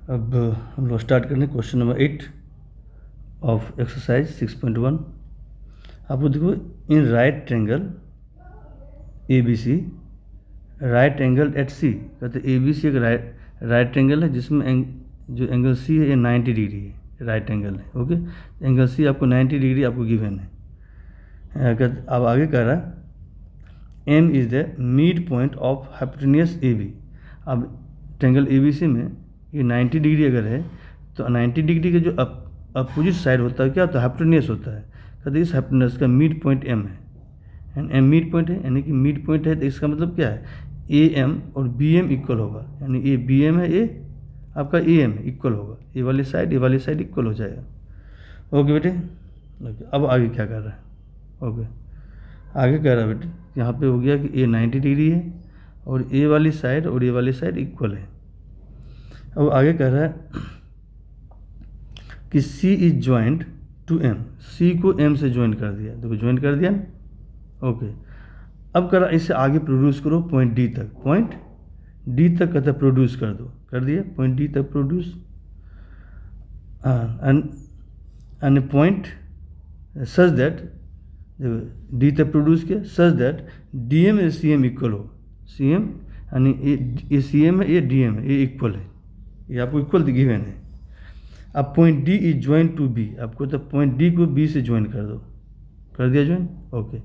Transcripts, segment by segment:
अब हम लोग स्टार्ट करें क्वेश्चन नंबर 8 ऑफ एक्सरसाइज 6.1। आपको देखो, in right triangle A B C, right angle at C, कहते ए बी सी एक राइट ट्रायंगल है जिसमें जो एंगल सी है ये 90 डिग्री है, राइट एंगल है। ओके, एंगल सी आपको 90 डिग्री आपको गिवन है। अब आगे कह रहा है M is the midpoint of hypotenuse A B. अब ट्रायंगल ए बी सी में ये 90 डिग्री अगर है तो 90 डिग्री के जो अपोजिट साइड होता है क्या होता है, हाइपोटेन्यूस होता है। कहते इस हाइपोटेन्यूस का मिड पॉइंट एम है, एंड एम मिड पॉइंट है, यानी कि मिड पॉइंट है तो इसका मतलब क्या है, ए एम और बी एम इक्वल होगा, यानी ए बी एम है, ए आपका ए एम इक्वल होगा, ए वाली साइड इक्वल हो जाएगा। ओके बेटे, ओके। अब आगे क्या कर रहा है, ओके आगे कह रहा है बेटे, यहाँ पे हो गया कि ए 90 डिग्री है और ए वाली साइड और ए वाली साइड इक्वल है। अब आगे कह रहा है कि सी इज ज्वाइंट टू एम, सी को एम से ज्वाइन कर दिया, देखो ज्वाइन कर दिया ना। ओके, अब कह रहा इसे आगे प्रोड्यूस करो पॉइंट डी तक, पॉइंट डी तक कहता है प्रोड्यूस कर दो, कर दिया पॉइंट डी तक produce. And point such that, D तक प्रोड्यूस किया such that D M A C M equal हो, सी एम यानी ये सी एम है, ये डी एम है, ये इक्वल है, ये आपको इक्वल गिवन है। अब point D is join to B, आपको तो पॉइंट डी को बी से ज्वाइन कर दो, कर दिया ज्वाइन। ओके,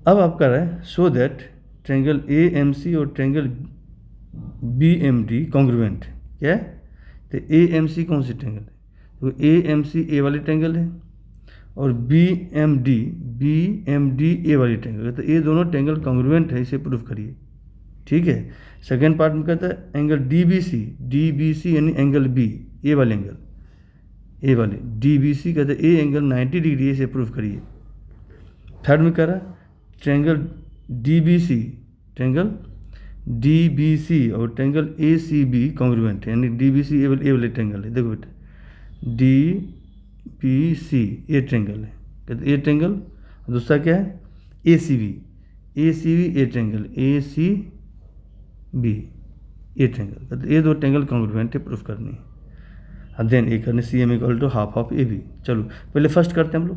अब आप कर रहे हैं so that triangle A M C और triangle B M D congruent, क्या है, तो ए एम सी कौन सी ट्रायंगल है, तो ए एम सी ए वाली ट्रायंगल है और बी एम डी ए वाली ट्रायंगल है, तो ये दोनों ट्रायंगल कॉन्ग्रुएंट है, इसे प्रूफ करिए। ठीक है, सेकेंड पार्ट में कहता है एंगल डी बी सी यानी एंगल बी, ए वाले एंगल, ए वाले डी बी सी कहते हैं ए एंगल 90 डिग्री, इसे प्रूफ करिए। थर्ड में कह रहा है ट्रायंगल डी बी सी और triangle A C B congruent है, यानी डी बी सी ए वाले ट्रायंगल है। देखो बेटा, D B C A triangle है, कहते ए ट्रायंगल, दूसरा क्या है A C B A triangle, A C B A triangle, कहते ये दो ट्रायंगल कॉन्ग्रुएंट है, प्रूफ करनी है। अब देन ए करने C M equal to half of A B. चलो पहले फर्स्ट करते हैं हम लोग।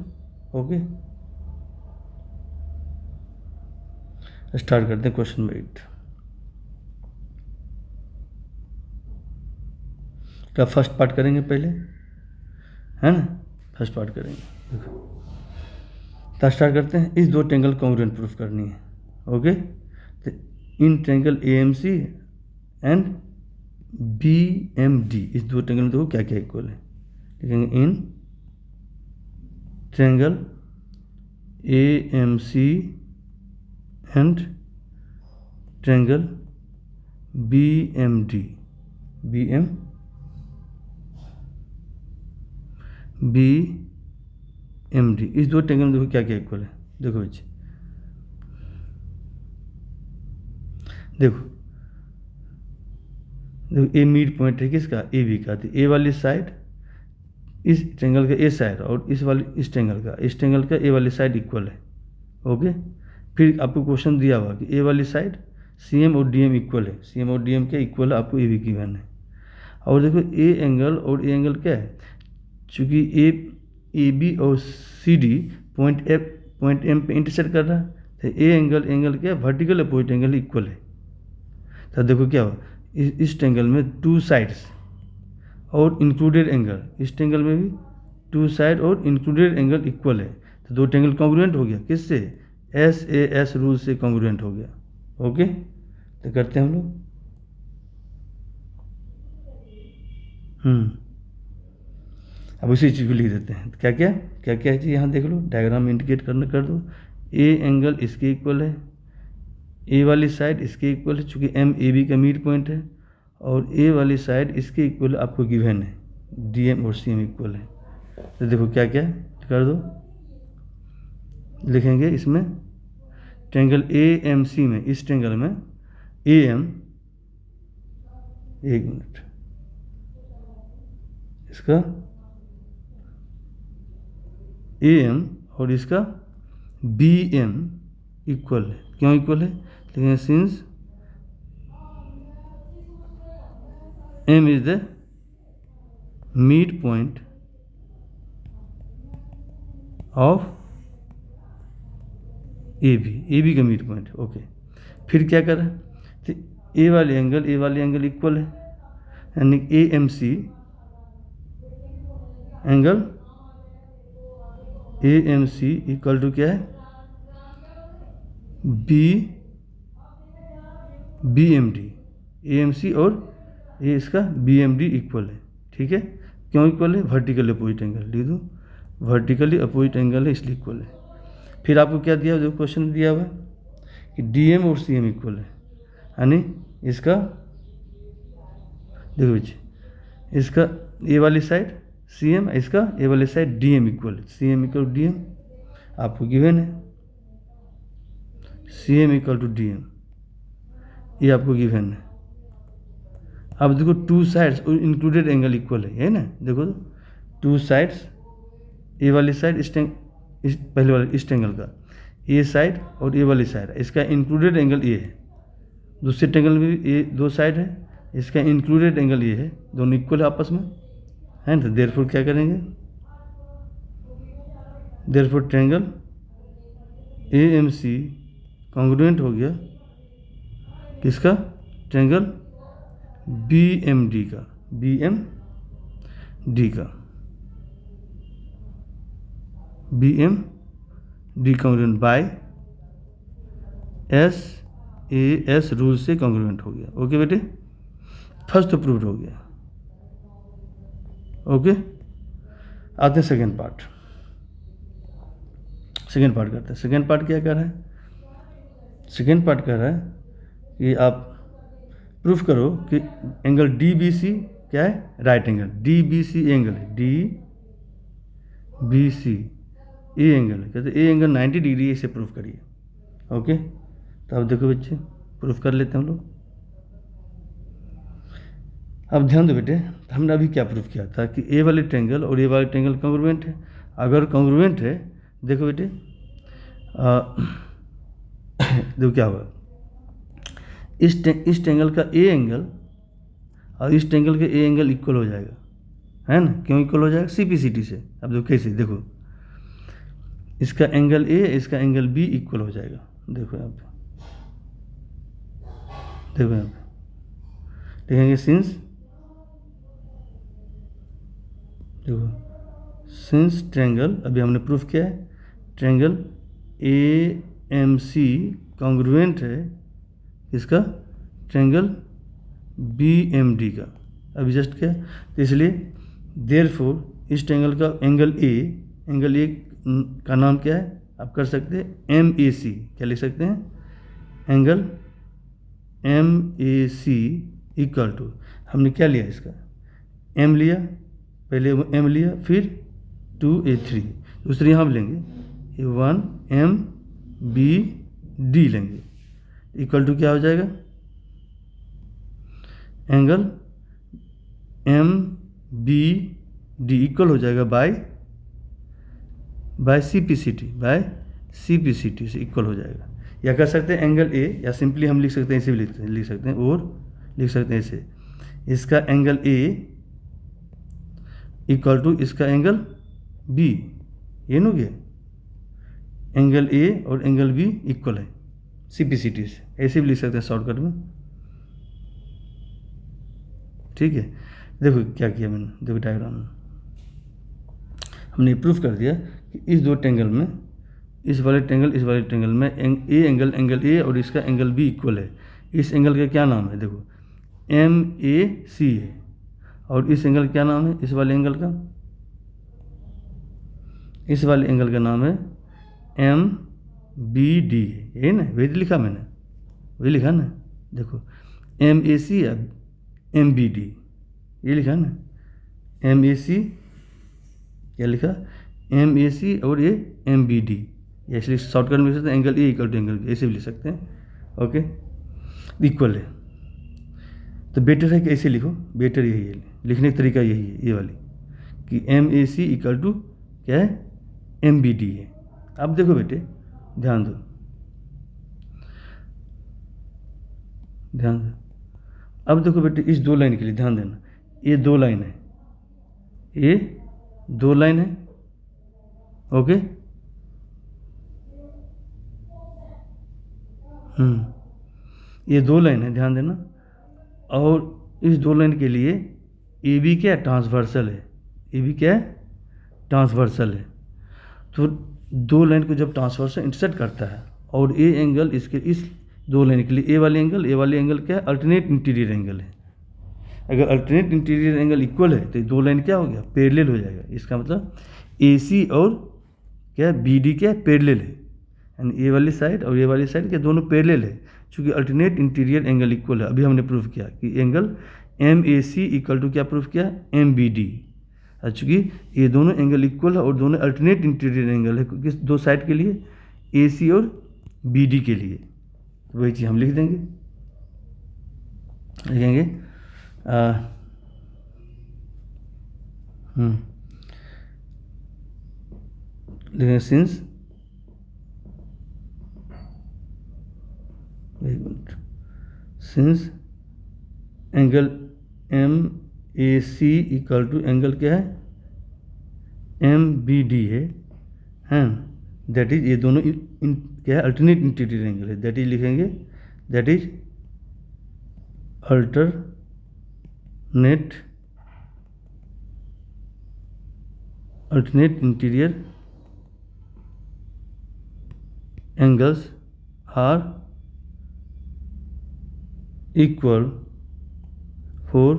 ओके, स्टार्ट करते हैं क्वेश्चन नंबर 8 का। फर्स्ट पार्ट करेंगे पहले, है ना, फर्स्ट पार्ट करेंगे। देखो तो स्टार्ट करते हैं, इस दो ट्रायंगल कॉन्ग्रुएंट प्रूफ करनी है। ओके, तो in triangle A M C and B M D, इस दो ट्रायंगल में देखो क्या क्या इक्वल है, लिखेंगे in triangle A M C and triangle B M D, इस दो ट्रायंगल में देखो क्या क्या इक्वल है। देखो बच्चे, देखो ए मिड पॉइंट है किसका, ए बी का, तो ए वाली साइड इस ट्रायंगल का ए साइड और इस ट्रायंगल का ए वाली साइड इक्वल है। ओके, फिर आपको क्वेश्चन दिया हुआ कि ए वाली साइड सी एम और डी एम इक्वल है, सी एम और डी एम क्या इक्वल है, आपको ए बी गिवन है। और देखो ए एंगल और ए एंगल क्या है, चूँकि ए बी और सी डी पॉइंट एम पे इंटरसेक्ट कर रहा है, तो ए एंगल क्या है, वर्टिकल अपोजिट एंगल इक्वल है। तो देखो क्या हुआ, इस ट्रायंगल में टू साइड्स और इंक्लूडेड एंगल, इस ट्रायंगल में भी टू साइड और इंक्लूडेड एंगल इक्वल है, तो दो ट्रायंगल कॉन्ग्रुएंट हो गया, किससे, एस रूल से कॉन्ग्रुएंट हो गया। ओके, तो करते हैं हम लोग। अब उसी चीज़ को लिख देते हैं, क्या क्या है जी, यहाँ देख लो, डायग्राम में इंडिकेट कर दो। ए एंगल इसके इक्वल है, ए वाली साइड इसके इक्वल है, चूँकि एम ए बी का मिड पॉइंट है, और ए वाली साइड इसके इक्वल आपको गिवन है, डी एम और सी एम इक्वल है। तो देखो क्या क्या कर दो, लिखेंगे इसमें ट्रायंगल ए एम सी में, इस ट्रायंगल में ए एम, एक मिनट, इसका ए एम और इसका बी एम इक्वल है, क्यों इक्वल है, लेकिन since M is the midpoint of A B का मिड पॉइंट। ओके, फिर क्या करें, तो ए वाले एंगल इक्वल है, यानी A M C angle A M C equal to क्या है, B M D. A M C और ये इसका बी एम डी इक्वल है। ठीक है, क्यों इक्वल है, वर्टिकली अपोजिट एंगल, लिख दो वर्टिकली अपोजिट एंगल है इसलिए इक्वल है। फिर आपको क्या दिया, जो क्वेश्चन दिया हुआ है कि डी एम और सी एम इक्वल है, यानी इसका देखो बच्चे, इसका ए वाली साइड सी एम, इसका ए वाली साइड डी एम इक्वल है, C M equal D M आपको गिवन है, C M equal to D M ये आपको गिवन है। अब देखो टू साइड्स और इंक्लूडेड एंगल इक्वल है ना, देखो टू साइड्स, ए वाली साइड पहले वाले इस एंगल का ए साइड और ए वाली साइड, इसका इंक्लूडेड एंगल ये है, दूसरे एंगल में भी ये दो साइड है, इसका इंक्लूडेड एंगल ये है, दोनों इक्वल है आपस में, है ना। तो देयरफॉर क्या करेंगे, therefore triangle A M C congruent हो गया किसका, ट्रायंगल बी एम डी का, बी एम डी का, B M D congruent by S A S rule से कॉन्ग्रुएंट हो गया। ओके बेटे, फर्स्ट तो प्रूव्ड हो गया। ओके, आते हैं सेकेंड पार्ट। सेकेंड पार्ट करते हैं। सेकेंड पार्ट क्या कर रहा है, सेकेंड पार्ट कर रहा है कि आप प्रूफ करो कि एंगल डी बी सी क्या है, right angle, D B C angle है, D B C A angle है, कहते ए एंगल 90 डिग्री है, इसे प्रूफ करिए। ओके, तो अब देखो बच्चे प्रूफ कर लेते हैं हम लोग। अब ध्यान दो बेटे, हमने अभी क्या प्रूफ किया था कि ए वाले ट्रायंगल और ए वाले ट्रायंगल कॉन्ग्रुएंट है। अगर कॉन्ग्रुएंट है, देखो बेटे देखो क्या होगा, इस ट्रायंगल का ए एंगल और इस ट्रायंगल के ए एंगल इक्वल हो जाएगा, है ना। क्यों इक्वल हो जाएगा, सी पी सी टी से। अब देखो कैसे, देखो इसका एंगल ए, इसका एंगल बी इक्वल हो जाएगा। देखो यहाँ पे, देखो यहाँ पे लिखेंगे सिंस, देखो सिंस ट्रायंगल, अभी हमने प्रूफ किया है, triangle A M C congruent है इसका ट्रायंगल बी एम डी का, अभी जस्ट क्या, तो इसलिए देयरफॉर इस ट्रायंगल का एंगल ए का नाम क्या है, आप कर सकते हैं एम ए सी, क्या लिख सकते हैं, angle M A C equal to, हमने क्या लिया इसका, एम लिया, पहले एम लिया, फिर 2a3, दूसरे यहाँ भी लेंगे 1 एम बी डी लेंगे, इक्वल टू क्या हो जाएगा, angle M B D equal हो जाएगा by C P C T से इक्वल हो जाएगा। या कर सकते हैं एंगल ए, या सिंपली हम लिख सकते हैं, इसे भी लिख सकते हैं, और लिख सकते हैं इसे, इसका एंगल ए इक्वल टू इसका एंगल बी, ये नो गया, एंगल ए और एंगल बी इक्वल है सी पी सी टी से, ऐसे भी लिख सकते हैं शॉर्टकट में। ठीक है, देखो क्या किया मैंने, देखो डायग्राम में हमने प्रूफ कर दिया कि इस दो ट्रायंगल में, इस वाले ट्रायंगल में एंगल ए और इसका एंगल बी इक्वल है। इस एंगल का क्या नाम है, देखो एम ए सी है, और इस एंगल क्या नाम है, इस वाले एंगल का नाम है एम बी डी है, यही ना, वही लिखा मैंने, वही लिखा ना, देखो एम ए सी या एम बी डी, ये लिखा ना, एम ए सी क्या लिखा, एम ए सी और ये एम बी डी, या इसलिए शॉर्टकट में लिख सकते हैं angle A equal to angle B, ऐसे भी लिख सकते हैं। ओके, इक्वल है तो बेटर है कि ऐसे लिखो, बेटर यही है, लिखने का तरीका यही है, ये वाली कि M A C equal to क्या है, एम बी डी है। अब देखो बेटे ध्यान दो, अब देखो बेटे, इस दो लाइन के लिए ध्यान देना, ये दो लाइन है, ये दो लाइन है, ओके। ये दो लाइन है, ध्यान देना। और इस दो लाइन के लिए ए बी क्या है, ट्रांसवर्सल है। ए बी क्या है, ट्रांसवर्सल है। तो दो लाइन को जब ट्रांसवर्सल इंटरसेक्ट करता है और ए एंगल इसके इस दो लाइन के लिए ए वाली एंगल क्या है, अल्टरनेट इंटीरियर एंगल है। अगर अल्टरनेट इंटीरियर एंगल इक्वल है तो दो लाइन क्या हो गया, पैरेलल हो जाएगा। इसका मतलब ए सी और क्या बी डी क्या पैरेलल है, यानी ए वाली साइड और ए वाली साइड के दोनों पैरेलल है। चूँकि अल्टरनेट इंटीरियर एंगल इक्वल है, अभी हमने प्रूव किया कि angle M A C equal to क्या प्रूफ किया, एम बी डी। चूँकि ये दोनों एंगल इक्वल है और दोनों अल्टरनेट इंटीरियर एंगल है किस दो साइड के लिए, ए सी और बी डी के लिए। तो वही चीज़ हम लिख देंगे, लिखेंगे लिखेंगे since since angle M A C equal to angle क्या है, एम बी डी है, दैट इज, ये दोनों क्या है, अल्टरनेट इंटीरियर एंगल है। दैट इज लिखेंगे, that is alternate interior angles are equal for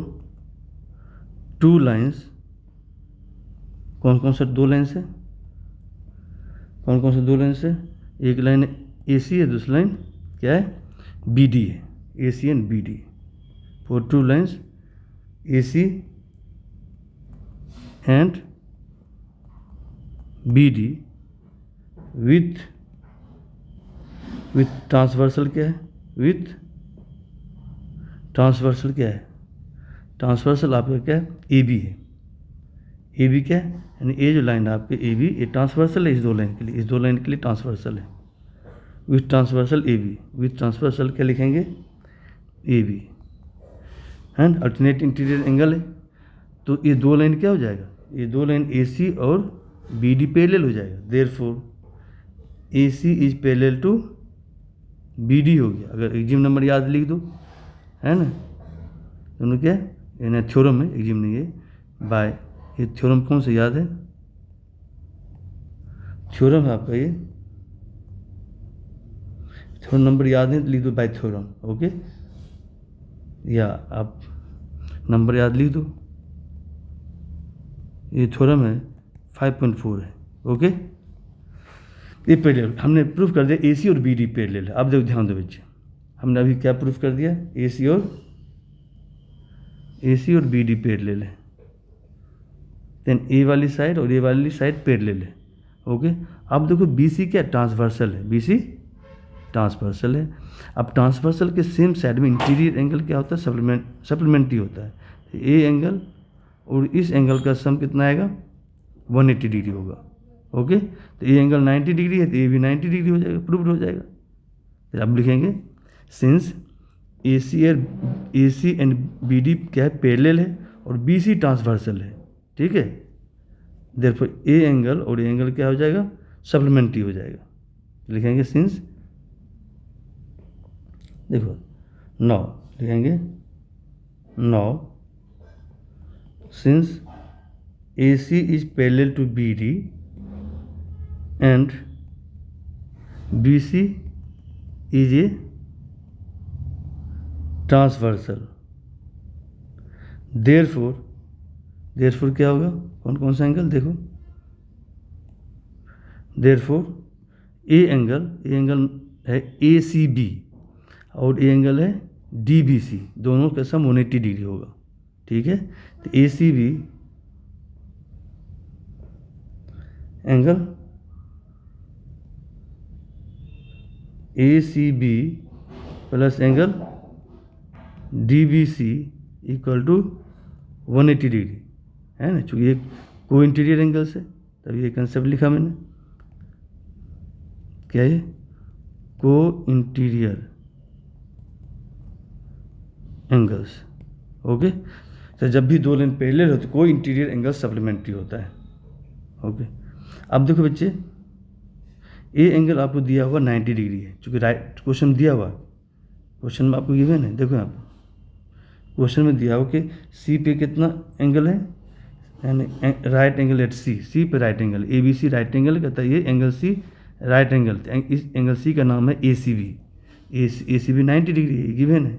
two lines. कौन कौन सा दो लाइन्स है, कौन कौन से दो लाइन्स है, एक लाइन ए सी है, दूसरी लाइन क्या है, बी डी है, A C and B D. For two lines A C and B D with transversal क्या है, विथ ट्रांसवर्सल क्या है, ट्रांसवर्सल आपका क्या है, ए बी है। ए बी क्या है, यानी ये जो लाइन है आपके ए बी, ये ट्रांसवर्सल है इस दो लाइन के लिए, इस दो लाइन के लिए ट्रांसवर्सल है। With transversal A B, with transversal क्या लिखेंगे, ए बी, है ना, अल्टरनेट इंटीरियर एंगल है। तो ये दो लाइन क्या हो जाएगा, ये दो लाइन ए सी और बी डी पैरेलल हो जाएगा। Therefore A C is parallel to B D हो गया। अगर एग्जाम नंबर याद लिख दो, है ना, दोनों क्या है, यानी थ्योरम है, एग्जाम नहीं है, बाय, ये थ्योरम कौन सा याद है, थ्योरम है आपका ये, थ्योरम नंबर याद है तो लिख दो बाय थ्योरम, ओके, या आप नंबर याद लिख दो, ये थ्योरम है 5.4 है, ओके। ये पैरेलल हमने प्रूफ कर दिया, ए सी और बी डी पैरेलल है। अब देखो ध्यान दो बच्चे, हमने अभी क्या प्रूफ कर दिया, ए सी और बी डी पैरेलल है, देन ए वाली साइड और ए वाली साइड पैरेलल है, ओके। अब देखो बी सी क्या ट्रांसवर्सल है, बी सी ट्रांसवर्सल है। अब ट्रांसवर्सल के सेम साइड में इंटीरियर एंगल क्या होता है, सप्लीमेंट्री होता है। ए एंगल और इस एंगल का सम कितना आएगा, 180 डिग्री होगा, ओके। तो ए एंगल 90 डिग्री है तो ए भी 90 डिग्री हो जाएगा, प्रूव्ड हो जाएगा। तो अब लिखेंगे since A C and B D क्या है, पैरेलल है और बी सी ट्रांसवर्सल है, ठीक है। देयरफॉर ए एंगल और ए एंगल क्या हो जाएगा, सप्लीमेंट्री हो जाएगा। लिखेंगे सिंस, देखो नौ लिखेंगे, now since A C is parallel to B D and B C is a transversal, therefore क्या होगा, कौन कौन सा एंगल देखो, देयरफॉर ए एंगल है ए सी बी और ए एंगल है डी बी सी, दोनों का सम 180 डिग्री होगा, ठीक है। तो A C B angle A C B plus angle D B C equal to 180 degree, है ना, चूँकि ये को इंटीरियर एंगल से, तभी ये कंसेप्ट लिखा मैंने, क्या ये को इंटीरियर एंगल्स। ओके, तो जब भी दो लाइन पैरेलल हो तो कोई इंटीरियर एंगल सप्लीमेंट्री होता है। ओके, अब देखो बच्चे, ए एंगल आपको दिया हुआ 90 डिग्री है, चूँकि राइट क्वेश्चन दिया हुआ, क्वेश्चन में आपको गिवन है, देखो यहाँ पर क्वेश्चन में दिया हुआ कि सी पे कितना एंगल है, यानी राइट एंगल एट सी पे right angle, A B C right angle कहता है, ये एंगल सी राइट एंगल, इस एंगल सी का नाम है A C B. A C B 90 degree है, गिवन है।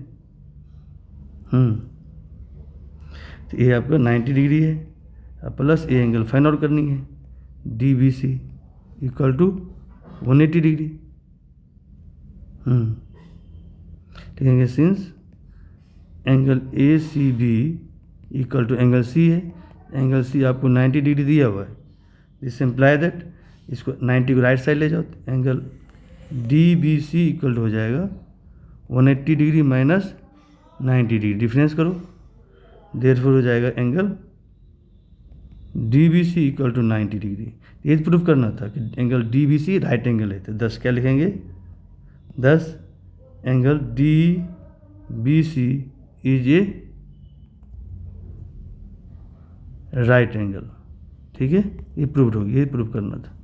तो ये आपका 90 डिग्री है, अब plus A angle find out करनी है, D B C equal to 180 degree. ठीक है, since angle A C B equal to angle C है, एंगल सी आपको 90 डिग्री दिया हुआ है, दिस इम्प्लाई दैट इसको 90 को राइट साइड ले जाओ, angle D B C equal to हो जाएगा 180 डिग्री माइनस 90 डिग्री, डिफरेंस करो, देयरफॉर हो जाएगा angle D B C equal to 90 degree. ये प्रूफ करना था कि angle D B C right angle है, तो 10 क्या लिखेंगे, 10 angle D B C is a right angle. ठीक है, ये प्रूव्ड हो गया, ये प्रूव करना था।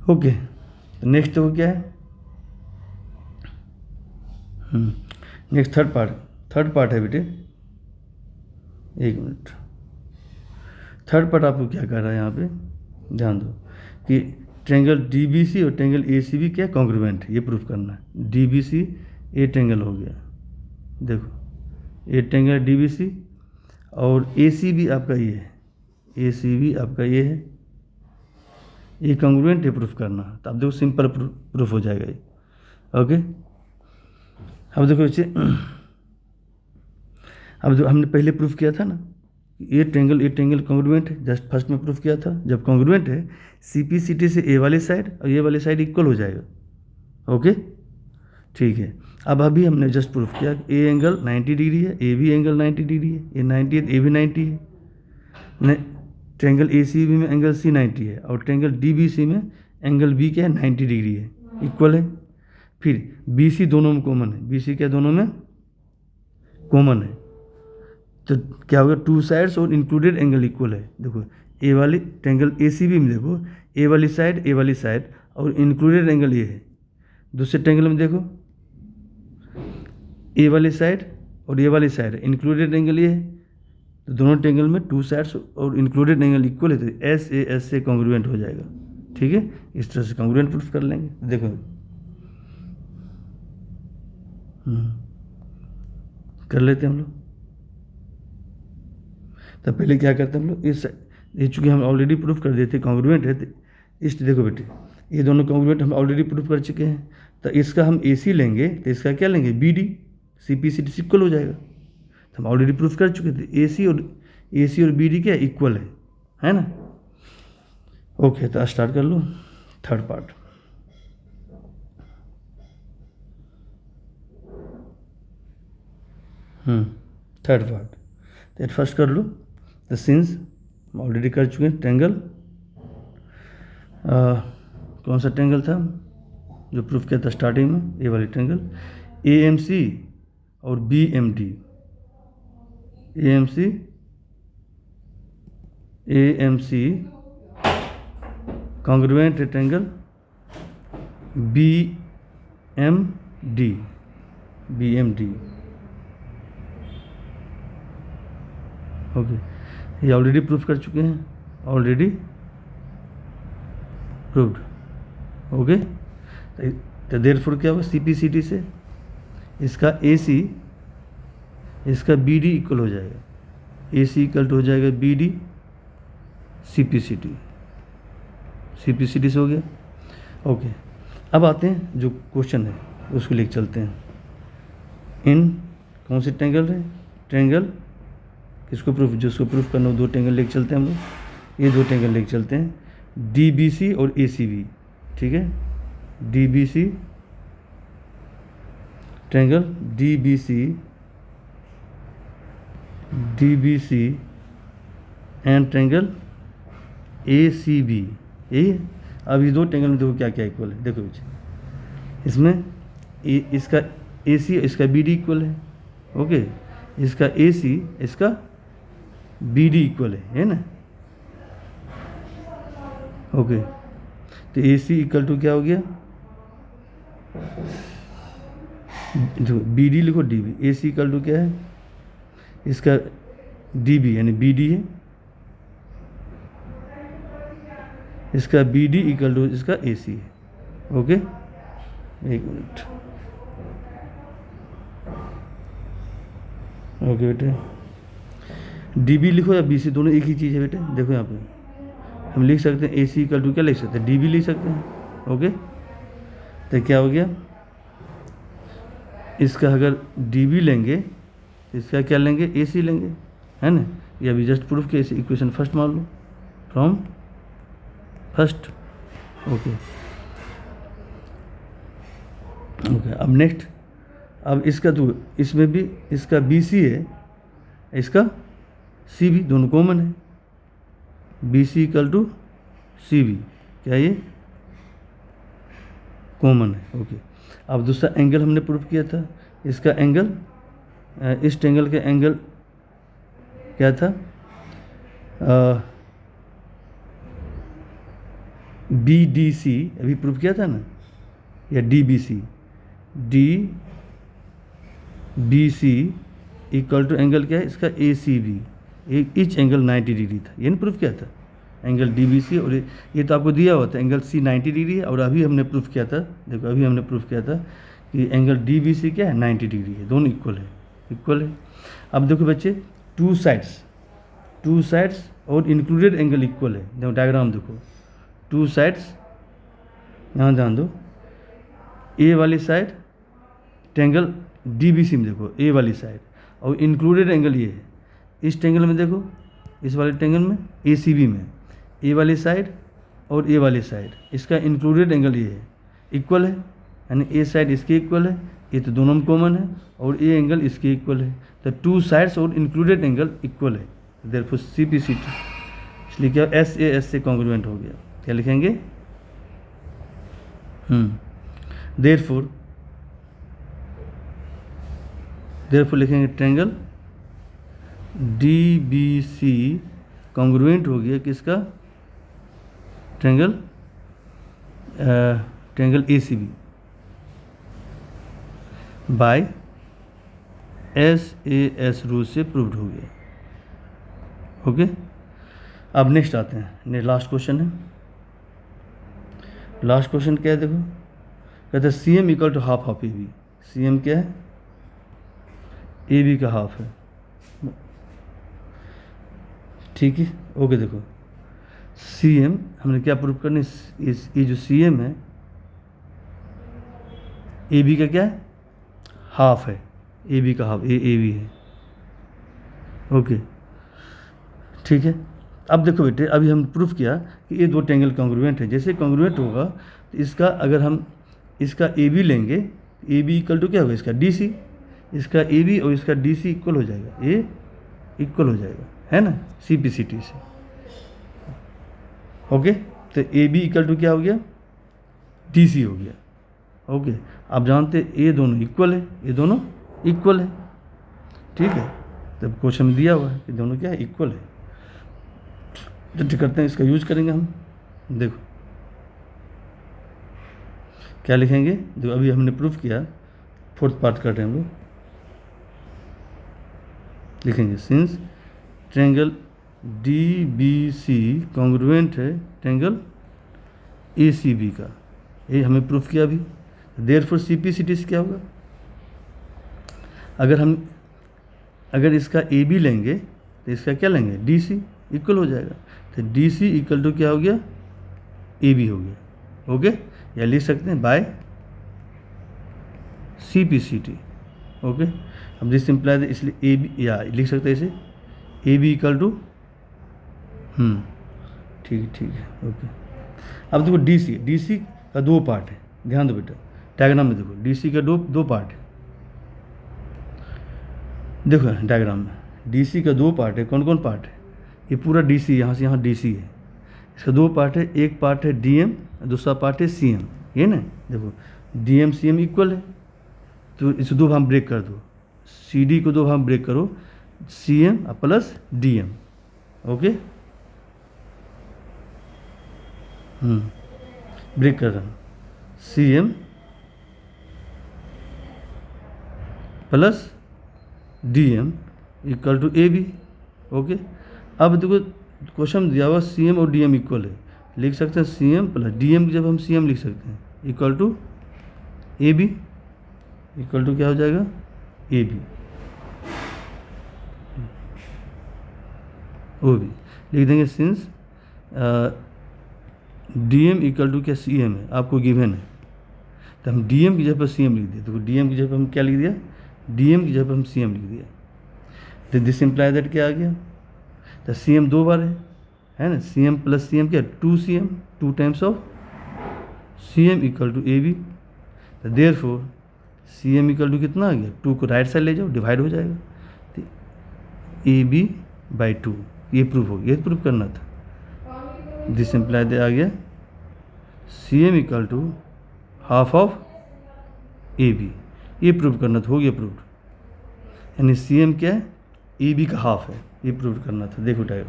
ओके, तो नेक्स्ट तो क्या है, नेक्स्ट थर्ड पार्ट है बेटे, एक मिनट, थर्ड पार्ट आपको क्या कर रहा है यहाँ पे, ध्यान दो कि ट्रेंगल डी बी सी और ट्रेंगल ए सी बी क्या कॉन्ग्रुएंट है, ये प्रूफ करना है। D B C A triangle हो गया, देखो A triangle D B C, और ए सी बी आपका ये है, ए सी बी आपका ये है, ये कॉन्ग्रुएंट है, प्रूफ करना। तो अब देखो सिंपल प्रूफ हो जाएगा ये। ओके, अब देखो बच्चे, अब जो हमने पहले प्रूफ किया था ना, ए ट्रेंगल कॉन्ग्रुएंट है, जस्ट फर्स्ट में प्रूफ किया था। जब कॉन्ग्रुएंट है, सी पी सी टी से ए वाली साइड और ये वाली साइड इक्वल हो जाएगा। ओके, ठीक है, अब अभी हमने जस्ट प्रूफ किया कि ए एंगल 90 डिग्री है, ए भी एंगल 90 डिग्री है, ए 90 है, ए भी 90 है। ट्रेंगल ए सी बी में एंगल सी 90 है, और ट्रेंगल डी बी सी में एंगल बी क्या है, 90 डिग्री है, इक्वल है। फिर बी सी दोनों में कॉमन है, बी सी क्या दोनों में कॉमन है, तो क्या होगा, टू साइड्स और इंक्लूडेड एंगल इक्वल है। देखो ए वाली ट्रेंगल ए सी बी में देखो, ए वाली साइड और इंक्लूडेड एंगल ये है। दूसरे ट्रेंगल में देखो, ए वाली साइड और ये वाली साइड इंक्लूडेड एंगल ये है, तो दोनों ट्रेंगल में टू साइड्स और इंक्लूडेड एंगल इक्वल है, तो एस ए एस से कॉन्ग्रुएंट हो जाएगा। ठीक है, इस तरह से कॉन्ग्रुएंट प्रूफ कर लेंगे। देखो कर लेते हैं हम लोग। तो पहले क्या करते हैं हम लोग, इस ये चूँकि हम ऑलरेडी प्रूफ कर दिए थे कॉन्ग्रुएंट है, तो इस देखो बेटे, ये दोनों कॉन्ग्रुएंट हम ऑलरेडी प्रूफ कर चुके हैं, तो इसका हम ए सी लेंगे, तो इसका क्या लेंगे, B D, C P C T equal हो जाएगा। तो हम ऑलरेडी प्रूफ कर चुके थे, ए सी और बी डी क्या इक्वल है ना। ओके, तो स्टार्ट कर लो थर्ड पार्ट। थर्ड पार्ट, तो फर्स्ट कर लो, द सिंस हम ऑलरेडी कर चुके हैं। ट्रेंगल कौन सा ट्रेंगल था जो प्रूफ किया था स्टार्टिंग में, ये वाली ट्रेंगल, ए एम सी और B M D, A M C congruent triangle B M D, okay, ये ऑलरेडी प्रूफ कर चुके हैं, ऑलरेडी प्रूव्ड। ओके, तो देयरफॉर क्या होगा, सी पी सी टी से इसका ए सी, इसका बी डी इक्वल हो जाएगा, ए सी इक्वल टू हो जाएगा B D C P C T से हो गया। ओके, अब आते हैं जो क्वेश्चन है उसको लिख चलते हैं। इन कौन से ट्रेंगल है, ट्रेंगल किसको प्रूफ, जिसको प्रूफ करना हो, दो ट्रेंगल लेके चलते हैं हम लोग, ये दो ट्रेंगल लेके चलते हैं, डी बी सी और ए सी बी। ठीक है, D B C triangle D B C and triangle A C B, यही है। अब ये दो ट्रेंगल में देखो क्या क्या इक्वल है, देखो इसमें इसका ए सी इसका बी डी इक्वल है, ओके, इसका ए सी इसका बी डी इक्वल है ना, ओके। तो ए सी इक्वल टू क्या हो गया, बी डी लिखो D B, A C equal to क्या है, इसका डी बी यानी बी डी है, इसका बी डी इक्वल टू इसका ए सी है, ओके। एक मिनट, ओके बेटे, डी बी लिखो या बी सी, दोनों एक ही चीज़ है बेटे। देखो यहाँ पे हम लिख सकते हैं ए सी इक्वल टू क्या लिख सकते हैं, डी बी लिख सकते हैं, ओके। तो क्या हो गया, इसका अगर डी बी लेंगे तो इसका क्या लेंगे, ए सी लेंगे, है ना। ये अभी जस्ट प्रूफ किया, इसे इक्वेशन फर्स्ट मान लो, फ्रॉम फर्स्ट, ओके ओके। अब नेक्स्ट, अब इसका तो इसमें भी इसका बी सी है, इसका सी बी, दोनों कॉमन है, B C equal to C B, क्या ये कॉमन है, ओके। अब दूसरा एंगल हमने प्रूफ किया था, इसका एंगल, इस ट्रायंगल का एंगल क्या था, बी डी सी अभी प्रूफ किया था ना, या D B C, D B C equal to angle क्या है इसका A C B, each angle 90 degree था, ये नहीं प्रूफ किया था, एंगल डी बी सी। और ये तो आपको दिया हुआ था, एंगल सी 90 डिग्री है, और अभी हमने प्रूफ किया था, देखो अभी हमने प्रूफ किया था कि एंगल डी बी सी क्या है 90 डिग्री है, दोनों इक्वल है, इक्वल है। अब देखो बच्चे, टू साइड्स और इंक्लूडेड एंगल इक्वल है, देखो डायग्राम देखो, टू साइड्स, यहाँ ध्यान दो, ए वाली side triangle D B C में देखो ए वाली साइड, और इंक्लूडेड एंगल ये है, इस ट्रायंगल में देखो, इस वाले ट्रायंगल में ए सी बी में ए वाली साइड और ए वाली साइड, इसका इंक्लूडेड एंगल ये है, इक्वल है, यानी ए साइड इसके इक्वल है, ये तो दोनों में कॉमन है, और ए एंगल इसके इक्वल है, तो टू साइड्स और इंक्लूडेड एंगल इक्वल है, therefore C P C T, इसलिए क्या एस ए एस से कॉन्ग्रुएंट हो गया, क्या लिखेंगे, देयरफॉर लिखेंगे triangle D B C congruent हो गया किसका, triangle A C B by S A S rule से प्रूव्ड हो गया, ओके। अब नेक्स्ट आते हैं, लास्ट क्वेश्चन है, लास्ट क्वेश्चन क्या है, देखो कहते हैं C M equal to half of A B, C M क्या है, ए बी का हाफ है, ठीक है, ओके। देखो सी एम हमने क्या प्रूव करनी, ये जो सी एम है ए बी का क्या है, हाफ है, ए बी का हाफ, ए बी है, ओके, ठीक है। अब देखो बेटे, अभी हम प्रूफ किया कि ये दो ट्रायंगल कॉन्ग्रुएंट है, जैसे कॉन्ग्रुएंट होगा तो इसका अगर हम इसका ए बी लेंगे, ए बी इक्वल टू क्या होगा, इसका डी सी, इसका ए बी और इसका डी सी इक्वल हो जाएगा, ए इक्वल हो जाएगा, है ना, सी पी सी टी से, ओके। तो ए बी इक्वल टू क्या हो गया, डी सी हो गया, ओके। आप जानते हैं ये दोनों इक्वल है, ये दोनों इक्वल है, ठीक है। तब क्वेश्चन में दिया हुआ है कि दोनों क्या है, इक्वल है, तो करते हैं, इसका यूज करेंगे हम, देखो क्या लिखेंगे, जो अभी हमने प्रूफ किया, फोर्थ पार्ट कर रहे हैं हम लोग, लिखेंगे since triangle D B C congruent है ट्रायंगल ए सी बी का, ये हमें प्रूफ किया अभी, therefore C P C T से क्या होगा, अगर इसका ए बी लेंगे तो इसका क्या लेंगे, डी सी इक्वल हो जाएगा, तो डी सी इक्वल टू क्या हो गया, ए बी हो गया, ओके। या लिख सकते हैं by C P C T, okay. अब दिस सिंप्लाइज, इसलिए ए बी, या लिख सकते हैं इसे ए बी इक्वल टू, ठीक है, ओके। अब देखो डी सी का दो पार्ट है, ध्यान दो बेटा, डायग्राम में देखो डी सी का दो पार्ट है, देखो डायग्राम में डी सी का दो पार्ट है, कौन कौन पार्ट है, ये पूरा डी सी, यहाँ से यहाँ डी सी है, इसका दो पार्ट है, एक पार्ट है डी एम, दूसरा पार्ट है सी एम, ये ना, देखो D M C M equal है, तो इसे दो भाग ब्रेक कर दो, सी डी को दो भाग ब्रेक करो, C M plus D M. Okay, break कर रहा हूँ, C M plus D M equal to A B. Okay, अब देखो क्वेश्चन दिया हुआ सी एम और डी एम इक्वल है, लिख सकते हैं C M plus D M की जब हम सी एम लिख सकते हैं equal to A B, equal to क्या हो जाएगा ए बी, ओ बी लिख देंगे। Since D M equal to क्या सी एम है, आपको गिवन है, तो हम डी एम की जगह पर सी एम लिख दिया। तो डी एम की जगह पर हम क्या लिख दिया, डी एम की जगह पर हम सी एम लिख दिया। तो दिस इम्प्लाई दैट क्या आ गया, तो सी एम दो बार है ना, C M plus C M क्या, two C M, two times of C M equal to A B. तो therefore C M equal to कितना आ गया, टू को राइट साइड ले जाओ, डिवाइड हो जाएगा, तो ए बी बाई टू, ये प्रूफ हो गया, ये प्रूफ करना था। दिस इम्प्लाई दैट आ गया C M equal to half of A B, ये प्रूव करना था, हो गया प्रूव। यानी सी एम क्या है, ए बी का हाफ है, ये प्रूव करना था। देखो टाइप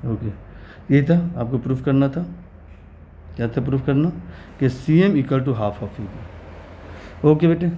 ओके, ये था आपको प्रूफ करना था। क्या था प्रूफ करना, कि C M equal to half of A B. Okay बेटे।